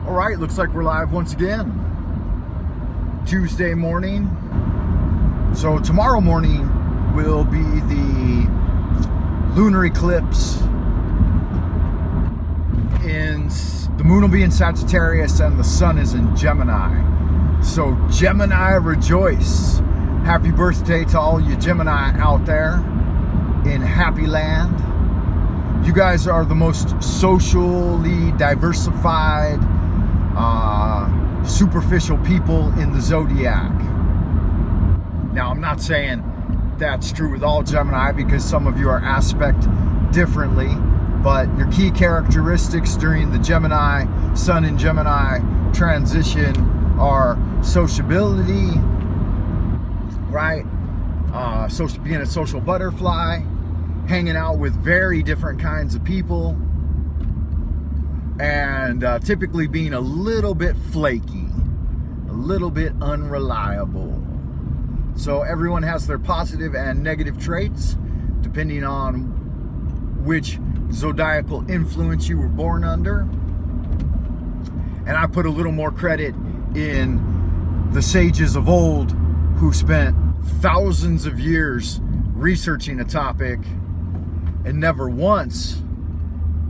All right, looks like we're live once again. Tuesday morning. So tomorrow morning will be the lunar eclipse. The moon will be in Sagittarius and the sun is in Gemini. So Gemini, rejoice. Happy birthday to all you Gemini out there in happy land. You guys are the most socially diversified, superficial people in the zodiac. Now, I'm not saying that's true with all Gemini because some of you are aspect differently, but your key characteristics during the Gemini, Sun in Gemini transition are sociability, right? Being a social butterfly, hanging out with very different kinds of people, and typically being a little bit flaky, a little bit unreliable. So everyone has their positive and negative traits depending on which zodiacal influence you were born under. And I put a little more credit in the sages of old who spent thousands of years researching a topic, and never once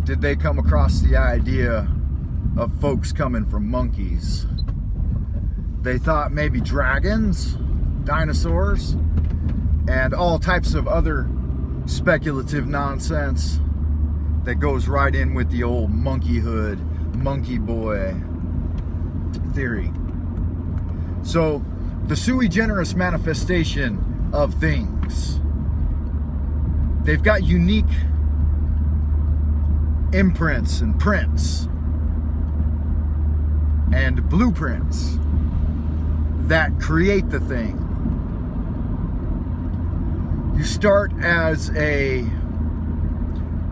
did they come across the idea of folks coming from monkeys. They thought maybe dragons, dinosaurs, and all types of other speculative nonsense that goes right in with the old monkeyhood, monkey boy theory. So the sui generis manifestation of things, they've got unique imprints and prints and blueprints that create the thing. You start as a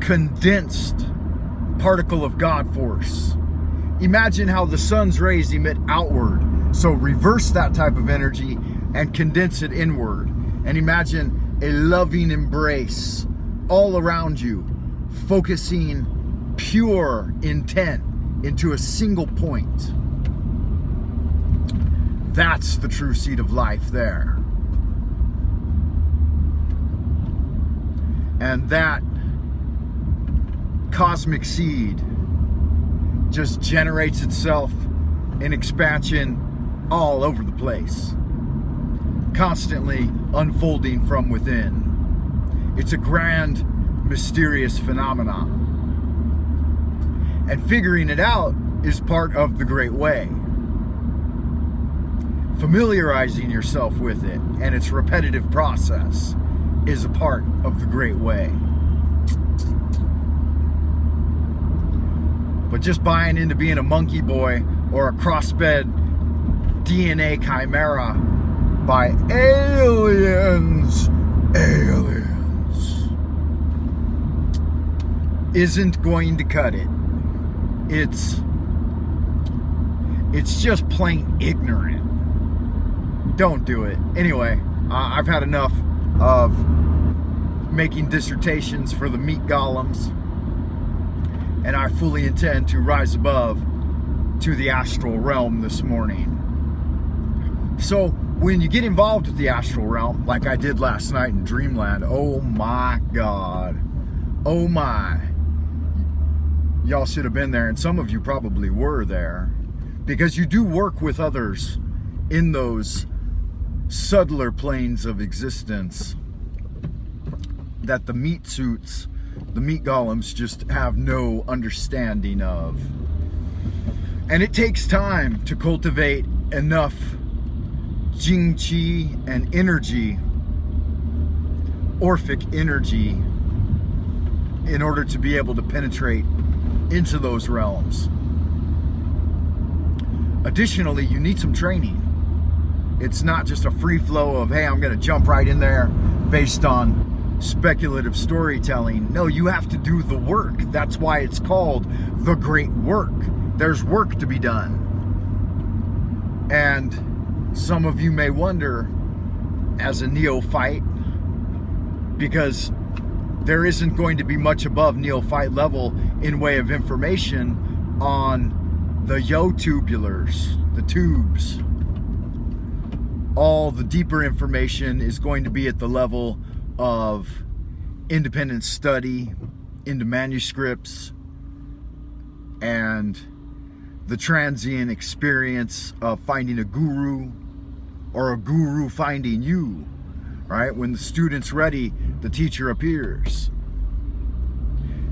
condensed particle of God force. Imagine how the sun's rays emit outward. So reverse that type of energy and condense it inward. And imagine a loving embrace all around you, focusing pure intent into a single point. That's the true seed of life there. And that cosmic seed just generates itself in expansion all over the place, constantly unfolding from within. It's a grand, mysterious phenomenon. And figuring it out is part of the Great Way. Familiarizing yourself with it and its repetitive process is a part of the Great Way. But just buying into being a monkey boy or a crossbred DNA chimera by aliens isn't going to cut it. It's just plain ignorant. Don't do it. Anyway, I've had enough of making dissertations for the meat golems, and I fully intend to rise above to the astral realm this morning. So when you get involved with the astral realm, like I did last night in Dreamland, oh my God, oh my. Y'all should have been there, and some of you probably were there, because you do work with others in those subtler planes of existence that the meat suits, the meat golems, just have no understanding of. And it takes time to cultivate enough Jing Qi and energy, Orphic energy, in order to be able to penetrate into those realms. Additionally, you need some training. It's not just a free flow of, hey, I'm going to jump right in there based on speculative storytelling. No, you have to do the work. That's why it's called the Great Work. There's work to be done. And some of you may wonder, as a neophyte, because there isn't going to be much above neophyte level in way of information on the tubulars, the tubes. All the deeper information is going to be at the level of independent study into manuscripts and the transient experience of finding a guru or a guru finding you, right? When the student's ready, the teacher appears.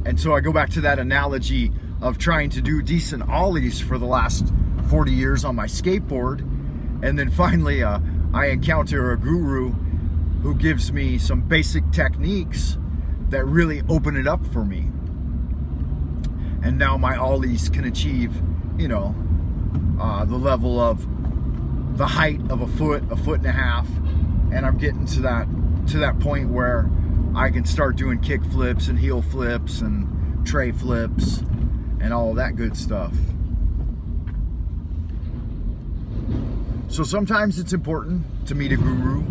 And so I go back to that analogy of trying to do decent ollies for the last 40 years on my skateboard. And then finally, I encounter a guru who gives me some basic techniques that really open it up for me. And now my ollies can achieve, you know, the level of the height of a foot and a half. And I'm getting to that point where I can start doing kick flips and heel flips and tray flips and all of that good stuff. So sometimes it's important to meet a guru,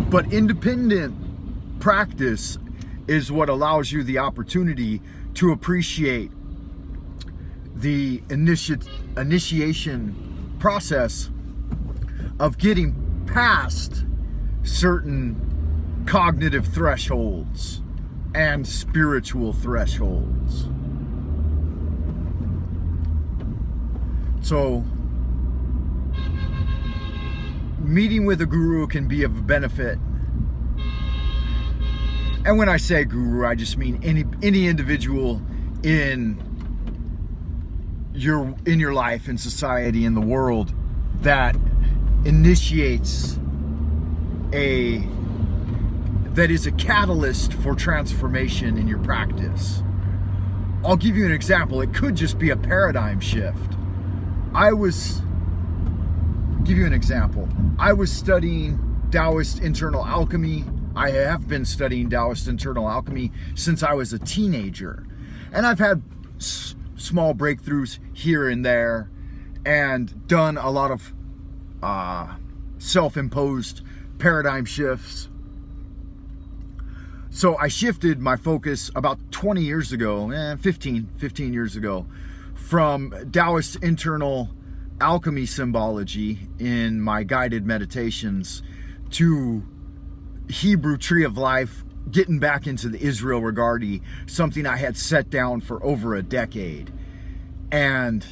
but independent practice is what allows you the opportunity to appreciate the initiation process of getting past certain cognitive thresholds and spiritual thresholds. So meeting with a guru can be of benefit. And when I say guru, I just mean any individual in your life, in society, in the world that initiates that is a catalyst for transformation in your practice. I'll give you an example. It could just be a paradigm shift. I was studying Taoist internal alchemy. I have been studying Taoist internal alchemy since I was a teenager. And I've had small breakthroughs here and there and done a lot of self-imposed paradigm shifts. So I shifted my focus about 20 years ago, 15 years ago, from Taoist internal alchemy symbology in my guided meditations to Hebrew Tree of Life, getting back into the Israel Regardie, something I had set down for over a decade. And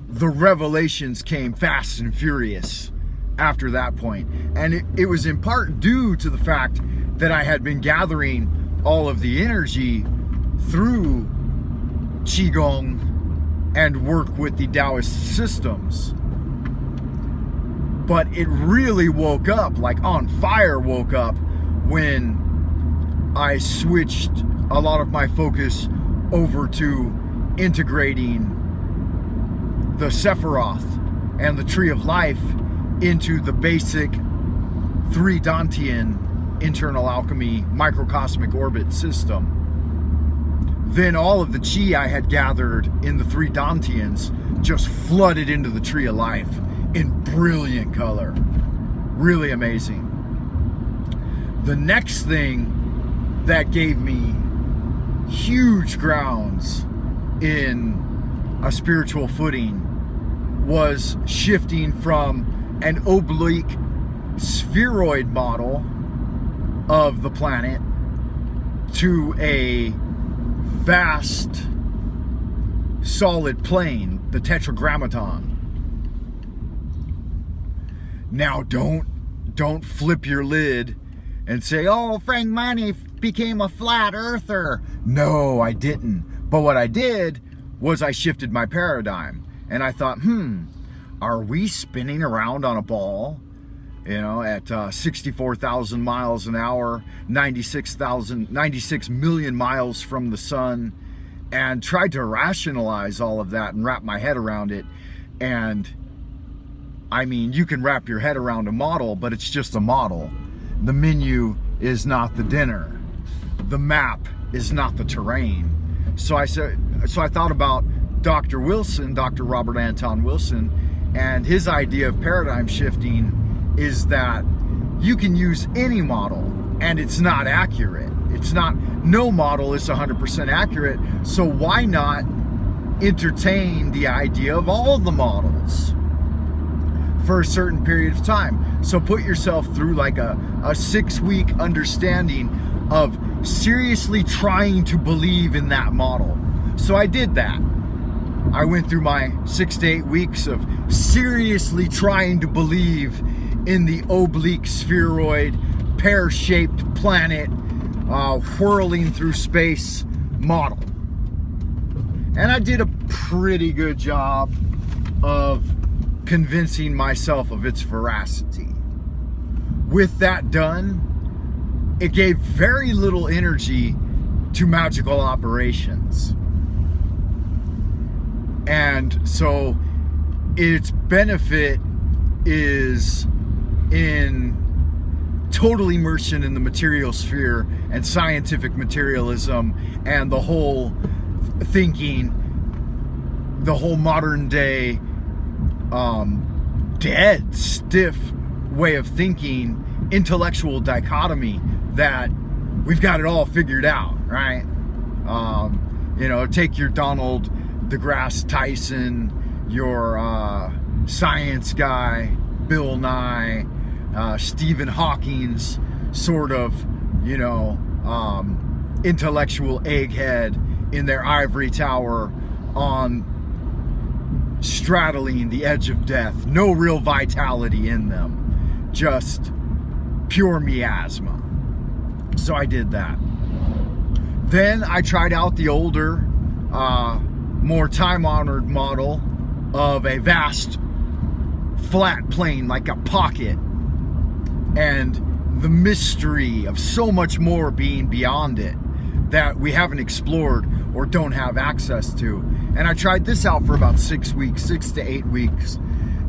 the revelations came fast and furious after that point. And it was in part due to the fact that I had been gathering all of the energy through Qigong and work with the Taoist systems. But it really woke up, like on fire woke up, when I switched a lot of my focus over to integrating the Sephiroth and the Tree of Life into the basic 3 Dantian internal alchemy microcosmic orbit system. Then all of the chi I had gathered in the 3 Dantians just flooded into the Tree of Life in brilliant color. Really amazing. The next thing that gave me huge grounds in a spiritual footing was shifting from an oblique spheroid model of the planet to a vast solid plane, the tetragrammaton. Now don't flip your lid and say, oh, Frank Money became a flat earther. No, I didn't. But what I did was I shifted my paradigm. And I thought, are we spinning around on a ball, you know, at 64,000 miles an hour, 96 million miles from the sun, and tried to rationalize all of that and wrap my head around it. And I mean, you can wrap your head around a model, but it's just a model. The menu is not the dinner. The map is not the terrain. So I thought about Dr. Wilson, Dr. Robert Anton Wilson, and his idea of paradigm shifting is that you can use any model and it's not accurate. No model is 100% accurate. So why not entertain the idea of all the models for a certain period of time. So put yourself through like a 6-week understanding of seriously trying to believe in that model. So I did that. I went through my 6 to 8 weeks of seriously trying to believe in the oblique spheroid, pear-shaped planet, whirling through space model. And I did a pretty good job of convincing myself of its veracity. With that done, it gave very little energy to magical operations. And so its benefit is in total immersion in the material sphere and scientific materialism and the whole thinking, the whole modern day dead, stiff way of thinking, intellectual dichotomy that we've got it all figured out, right? Take your Donald deGrasse Tyson, your science guy, Bill Nye, Stephen Hawking's sort of, intellectual egghead in their ivory tower on straddling the edge of death. No real vitality in them, just pure miasma. So I did that. Then I tried out the older, more time-honored model of a vast flat plane like a pocket, and the mystery of so much more being beyond it that we haven't explored or don't have access to. And I tried this out for about 6 weeks, 6 to 8 weeks,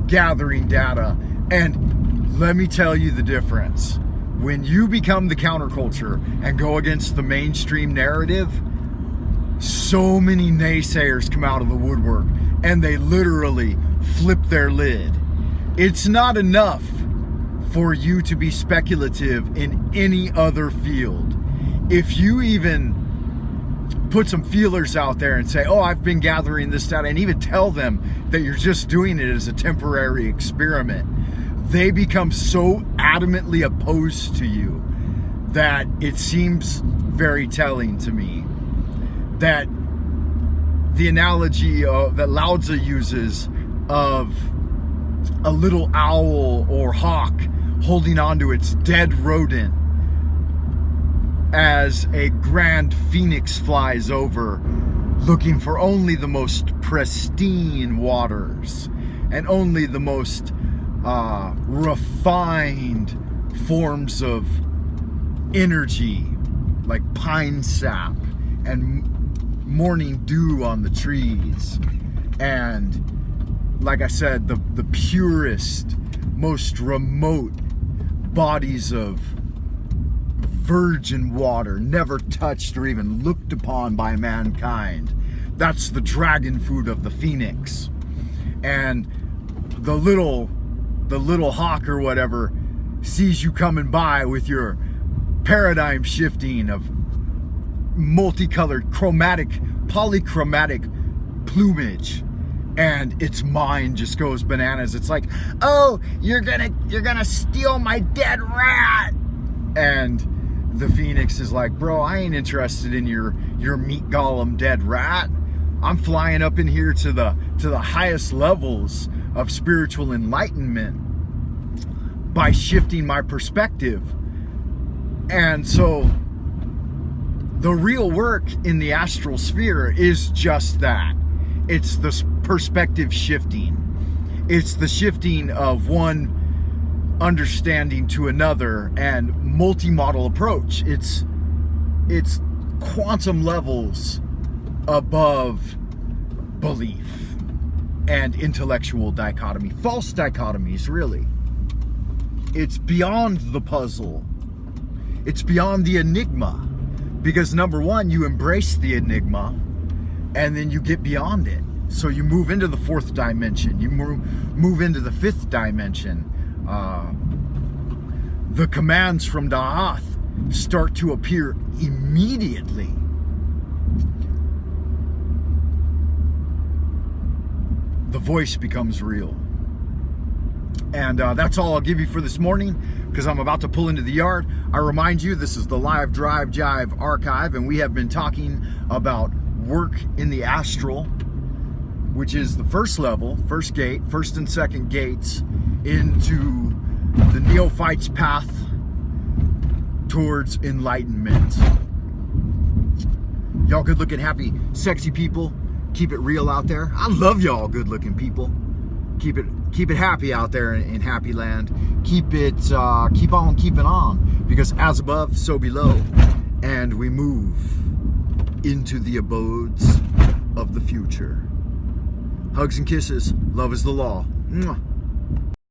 gathering data. And let me tell you the difference. When you become the counterculture and go against the mainstream narrative, so many naysayers come out of the woodwork and they literally flip their lid. It's not enough for you to be speculative in any other field. If you even put some feelers out there and say, oh, I've been gathering this data, and even tell them that you're just doing it as a temporary experiment, they become so adamantly opposed to you that it seems very telling to me that the analogy that Lao Tzu uses of a little owl or hawk holding onto its dead rodent as a grand phoenix flies over, looking for only the most pristine waters and only the most refined forms of energy, like pine sap and morning dew on the trees, and like I said, the purest, most remote bodies of virgin water, never touched or even looked upon by mankind. That's the dragon food of the phoenix. And the little hawk or whatever sees you coming by with your paradigm shifting of multicolored, polychromatic plumage, and its mind just goes bananas. It's like, oh, you're gonna steal my dead rat. And the phoenix is like, bro, I ain't interested in your meat golem dead rat. I'm flying up in here to the highest levels of spiritual enlightenment by shifting my perspective. And so the real work in the astral sphere is just that. It's the perspective shifting. It's the shifting of one understanding to another and multi-model approach. It's quantum levels above belief and intellectual dichotomy, false dichotomies, really. It's beyond the puzzle. It's beyond the enigma, because number one, you embrace the enigma and then you get beyond it. So you move into the fourth dimension, you move into the fifth dimension. The commands from Da'ath start to appear immediately. voice becomes real. And that's all I'll give you for this morning, because I'm about to pull into the yard. I remind you, this is the Live Drive Jive Archive, and we have been talking about work in the astral, which is the first level, first gate, first and second gates into the neophyte's path towards enlightenment. Y'all good looking, happy, sexy people, keep it real out there. I love y'all good looking people. Keep it happy out there in happy land. Keep on keeping on, because as above, so below, and we move into the abodes of the future. Hugs and kisses. Love is the law. Mwah.